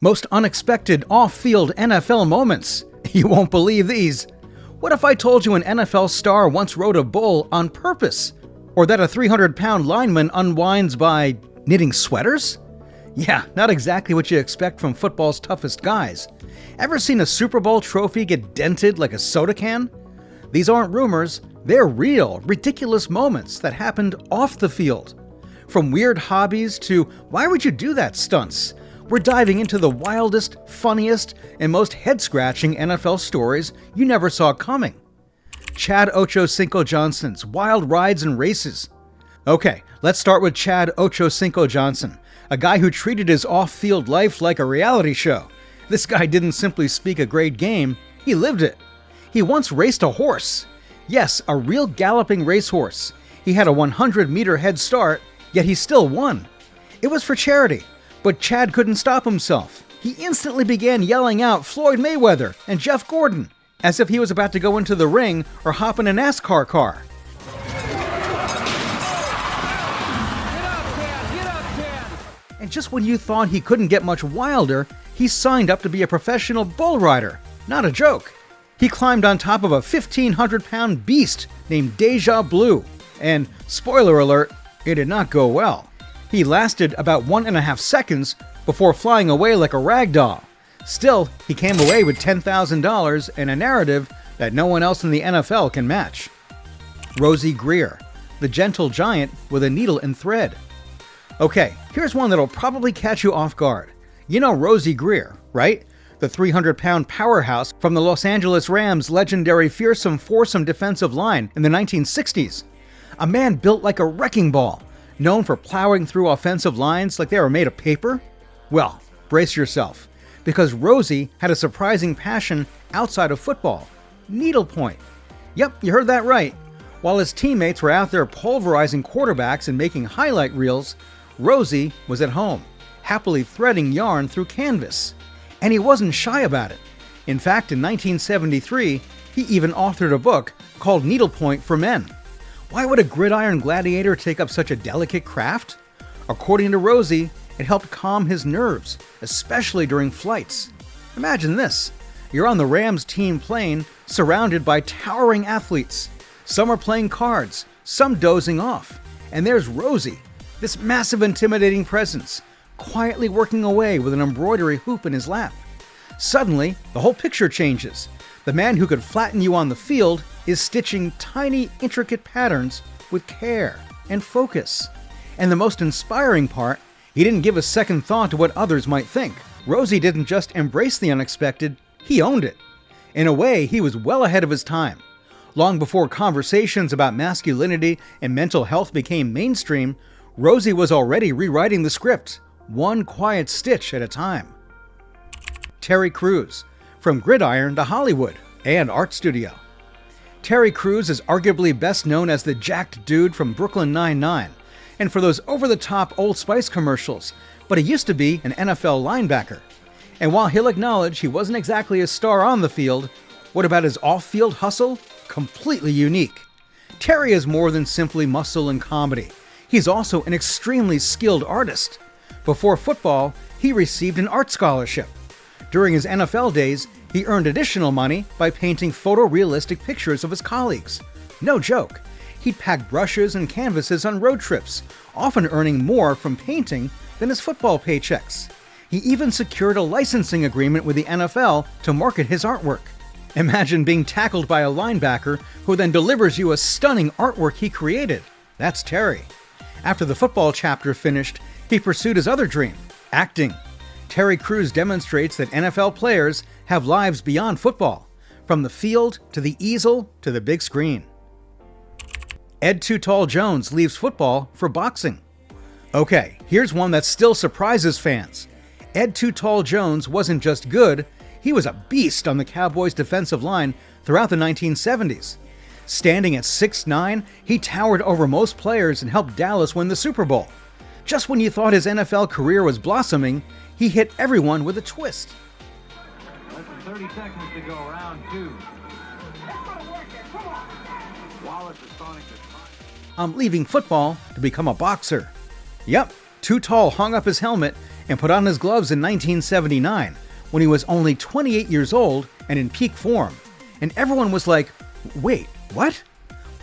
Most unexpected off-field NFL moments. You won't believe these. What if I told you an NFL star once rode a bull on purpose? Or that a 300-pound lineman unwinds by knitting sweaters? Yeah, not exactly what you expect from football's toughest guys. Ever seen a Super Bowl trophy get dented like a soda can? These aren't rumors, they're real, ridiculous moments that happened off the field. From weird hobbies to why would you do that stunts, we're diving into the wildest, funniest, and most head-scratching NFL stories you never saw coming. Chad Ochocinco Johnson's wild rides and races. Okay, let's start with Chad Ochocinco Johnson, a guy who treated his off-field life like a reality show. This guy didn't simply speak a great game, he lived it. He once raced a horse. Yes, a real galloping racehorse. He had a 100-meter head start, yet he still won. It was for charity, but Chad couldn't stop himself. He instantly began yelling out Floyd Mayweather and Jeff Gordon, as if he was about to go into the ring or hop in a NASCAR car. And just when you thought he couldn't get much wilder, he signed up to be a professional bull rider. Not a joke. He climbed on top of a 1,500-pound beast named Deja Blue. And, spoiler alert, it did not go well. He lasted about 1.5 seconds before flying away like a rag doll. Still, he came away with $10,000 and a narrative that no one else in the NFL can match. Rosey Grier, the gentle giant with a needle and thread. Okay, here's one that'll probably catch you off guard. You know Rosey Grier, right? The 300-pound powerhouse from the Los Angeles Rams' legendary fearsome foursome defensive line in the 1960s. A man built like a wrecking ball, known for plowing through offensive lines like they were made of paper? Well, brace yourself, because Rosey had a surprising passion outside of football: needlepoint. Yep, you heard that right. While his teammates were out there pulverizing quarterbacks and making highlight reels, Rosey was at home, happily threading yarn through canvas. And he wasn't shy about it. In fact, in 1973, he even authored a book called Needlepoint for Men. Why would a gridiron gladiator take up such a delicate craft? According to Rosey, it helped calm his nerves, especially during flights. Imagine this. You're on the Rams team plane, surrounded by towering athletes. Some are playing cards, some dozing off. And there's Rosey, this massive intimidating presence, quietly working away with an embroidery hoop in his lap. Suddenly, the whole picture changes. The man who could flatten you on the field is stitching tiny, intricate patterns with care and focus. And the most inspiring part, he didn't give a second thought to what others might think. Rosey didn't just embrace the unexpected, he owned it. In a way, he was well ahead of his time. Long before conversations about masculinity and mental health became mainstream, Rosey was already rewriting the script, one quiet stitch at a time. Terry Crews, from gridiron to Hollywood and art studio. Terry Crews is arguably best known as the jacked dude from Brooklyn Nine-Nine, and for those over-the-top Old Spice commercials, but he used to be an NFL linebacker. And while he'll acknowledge he wasn't exactly a star on the field, what about his off-field hustle? Completely unique. Terry is more than simply muscle and comedy. He's also an extremely skilled artist. Before football, he received an art scholarship. During his NFL days, he earned additional money by painting photorealistic pictures of his colleagues. No joke. He'd pack brushes and canvases on road trips, often earning more from painting than his football paychecks. He even secured a licensing agreement with the NFL to market his artwork. Imagine being tackled by a linebacker who then delivers you a stunning artwork he created. That's Terry. After the football chapter finished, he pursued his other dream, acting. Terry Crews demonstrates that NFL players have lives beyond football, from the field to the easel to the big screen. Ed Too Tall Jones leaves football for boxing. Okay, here's one that still surprises fans. Ed Too Tall Jones wasn't just good, he was a beast on the Cowboys' defensive line throughout the 1970s. Standing at 6'9", he towered over most players and helped Dallas win the Super Bowl. Just when you thought his NFL career was blossoming, he hit everyone with a twist. Less than 30 seconds to go, round two. Wallace is throwing it. I'm leaving football to become a boxer. Yep, Too Tall hung up his helmet and put on his gloves in 1979 when he was only 28 years old and in peak form. And everyone was like, wait, what?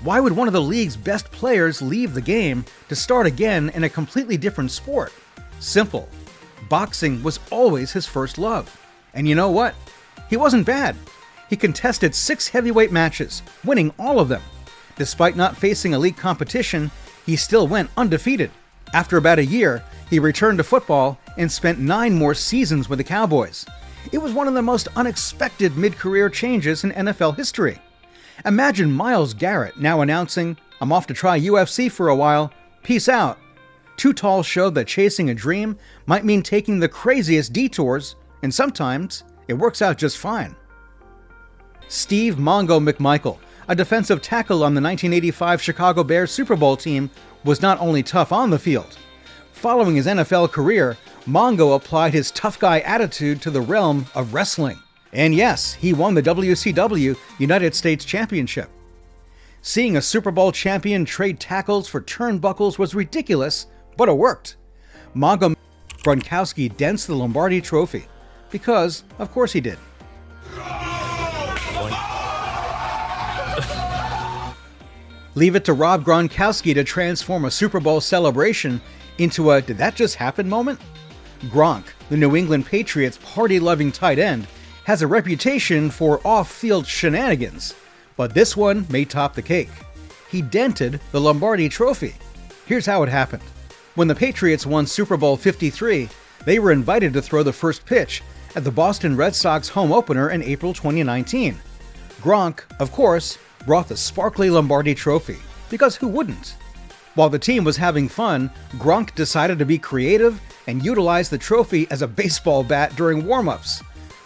Why would one of the league's best players leave the game to start again in a completely different sport? Simple. Boxing was always his first love. And you know what? He wasn't bad. He contested 6 heavyweight matches, winning all of them. Despite not facing elite competition, he still went undefeated. After about a year, he returned to football and spent 9 more seasons with the Cowboys. It was one of the most unexpected mid-career changes in NFL history. Imagine Myles Garrett now announcing, "I'm off to try UFC for a while. Peace out." Too Tall showed that chasing a dream might mean taking the craziest detours, and sometimes it works out just fine. Steve Mongo McMichael, a defensive tackle on the 1985 Chicago Bears Super Bowl team, was not only tough on the field. Following his NFL career, Mongo applied his tough guy attitude to the realm of wrestling. And yes, he won the WCW United States Championship. Seeing a Super Bowl champion trade tackles for turnbuckles was ridiculous, but it worked. Mongo Gronkowski dents the Lombardi Trophy. Because, of course he did. Leave it to Rob Gronkowski to transform a Super Bowl celebration into a "did that just happen" moment? Gronk, the New England Patriots' party-loving tight end, has a reputation for off-field shenanigans, but this one may top the cake. He dented the Lombardi Trophy. Here's how it happened. When the Patriots won Super Bowl 53, they were invited to throw the first pitch at the Boston Red Sox home opener in April 2019. Gronk, of course, brought the sparkly Lombardi Trophy, because who wouldn't? While the team was having fun, Gronk decided to be creative and utilize the trophy as a baseball bat during warm-ups.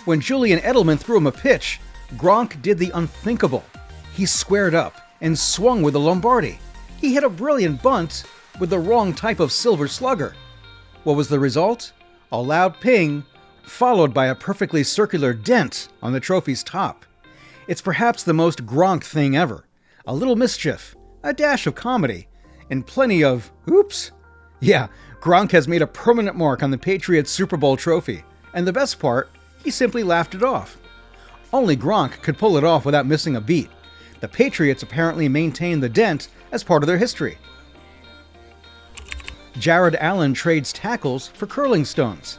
When Julian Edelman threw him a pitch, Gronk did the unthinkable. He squared up and swung with the Lombardi. He hit a brilliant bunt with the wrong type of silver slugger. What was the result? A loud ping, followed by a perfectly circular dent on the trophy's top. It's perhaps the most Gronk thing ever. A little mischief, a dash of comedy, and plenty of oops. Yeah, Gronk has made a permanent mark on the Patriots Super Bowl trophy, and the best part, he simply laughed it off. Only Gronk could pull it off without missing a beat. The Patriots apparently maintained the dent as part of their history. Jared Allen trades tackles for curling stones.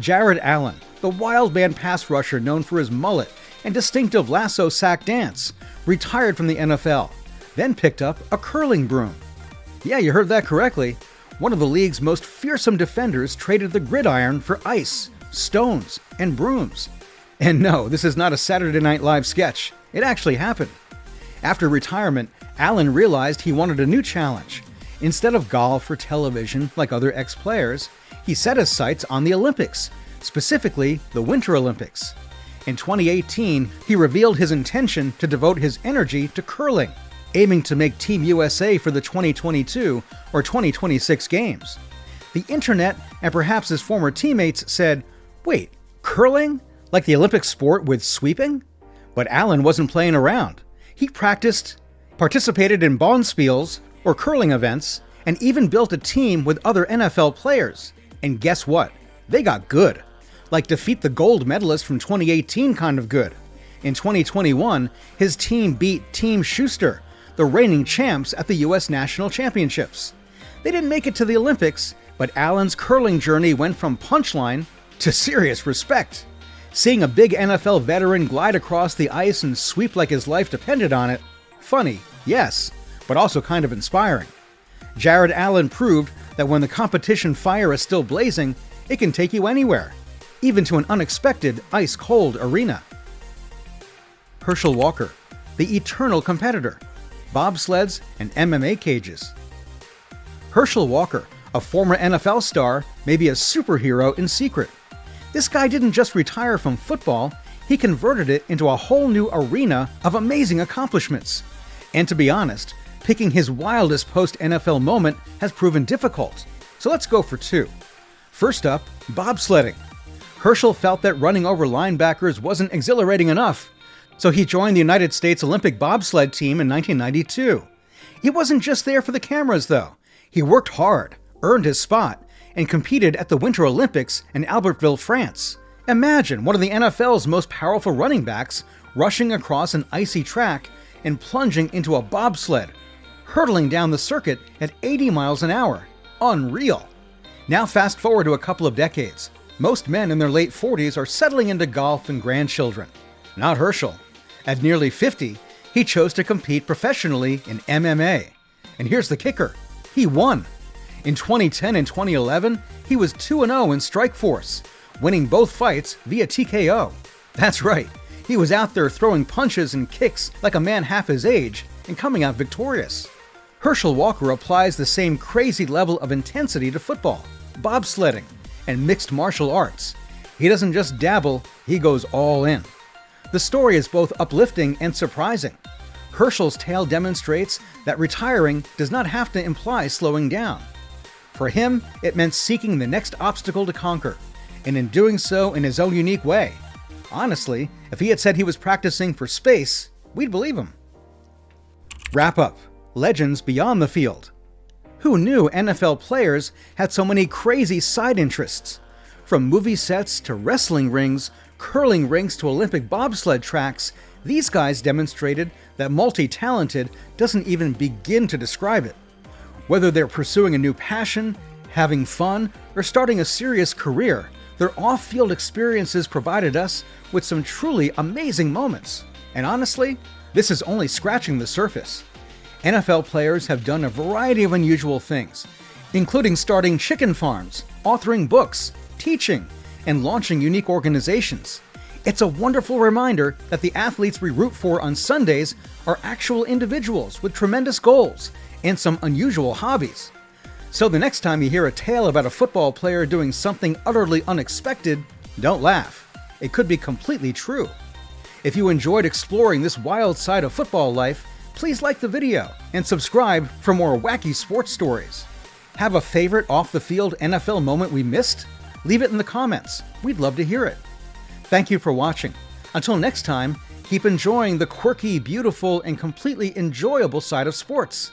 Jared Allen, the wild man pass rusher known for his mullet and distinctive lasso sack dance, retired from the NFL, then picked up a curling broom. Yeah, you heard that correctly. One of the league's most fearsome defenders traded the gridiron for ice, stones, and brooms. And no, this is not a Saturday Night Live sketch. It actually happened. After retirement, Allen realized he wanted a new challenge. Instead of golf or television like other ex-players, he set his sights on the Olympics, specifically the Winter Olympics. In 2018, he revealed his intention to devote his energy to curling, aiming to make Team USA for the 2022 or 2026 games. The internet and perhaps his former teammates said, "Wait, curling? Like the Olympic sport with sweeping?" But Allen wasn't playing around. He participated in bonspiels or curling events, and even built a team with other NFL players. And guess what? They got good. Like defeat the gold medalist from 2018 kind of good. In 2021, his team beat Team Schuster, the reigning champs at the US National Championships. They didn't make it to the Olympics, but Allen's curling journey went from punchline to serious respect. Seeing a big NFL veteran glide across the ice and sweep like his life depended on it, funny, yes, but also kind of inspiring. Jared Allen proved that when the competition fire is still blazing, it can take you anywhere, even to an unexpected ice-cold arena. Herschel Walker, the eternal competitor, bobsleds and MMA cages. Herschel Walker, a former NFL star, may be a superhero in secret. This guy didn't just retire from football, he converted it into a whole new arena of amazing accomplishments. And to be honest, picking his wildest post-NFL moment has proven difficult. So let's go for 2. First up, bobsledding. Herschel felt that running over linebackers wasn't exhilarating enough, so he joined the United States Olympic bobsled team in 1992. He wasn't just there for the cameras, though. He worked hard, earned his spot, and competed at the Winter Olympics in Albertville, France. Imagine one of the NFL's most powerful running backs rushing across an icy track and plunging into a bobsled, hurtling down the circuit at 80 miles an hour. Unreal. Now fast forward to a couple of decades. Most men in their late 40s are settling into golf and grandchildren. Not Herschel. At nearly 50, he chose to compete professionally in MMA. And here's the kicker. He won. In 2010 and 2011, he was 2-0 in Strikeforce, winning both fights via TKO. That's right. He was out there throwing punches and kicks like a man half his age and coming out victorious. Herschel Walker applies the same crazy level of intensity to football, bobsledding, and mixed martial arts. He doesn't just dabble, he goes all in. The story is both uplifting and surprising. Herschel's tale demonstrates that retiring does not have to imply slowing down. For him, it meant seeking the next obstacle to conquer, and in doing so in his own unique way. Honestly, if he had said he was practicing for space, we'd believe him. Wrap up. Legends beyond the field. Who knew NFL players had so many crazy side interests? From movie sets to wrestling rings, curling rinks to Olympic bobsled tracks, these guys demonstrated that multi-talented doesn't even begin to describe it. Whether they're pursuing a new passion, having fun, or starting a serious career, their off-field experiences provided us with some truly amazing moments. And honestly, this is only scratching the surface. NFL players have done a variety of unusual things, including starting chicken farms, authoring books, teaching, and launching unique organizations. It's a wonderful reminder that the athletes we root for on Sundays are actual individuals with tremendous goals and some unusual hobbies. So the next time you hear a tale about a football player doing something utterly unexpected, don't laugh. It could be completely true. If you enjoyed exploring this wild side of football life, please like the video and subscribe for more wacky sports stories. Have a favorite off-the-field NFL moment we missed? Leave it in the comments. We'd love to hear it. Thank you for watching. Until next time, keep enjoying the quirky, beautiful, and completely enjoyable side of sports.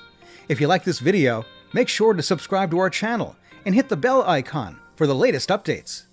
If you like this video, make sure to subscribe to our channel and hit the bell icon for the latest updates.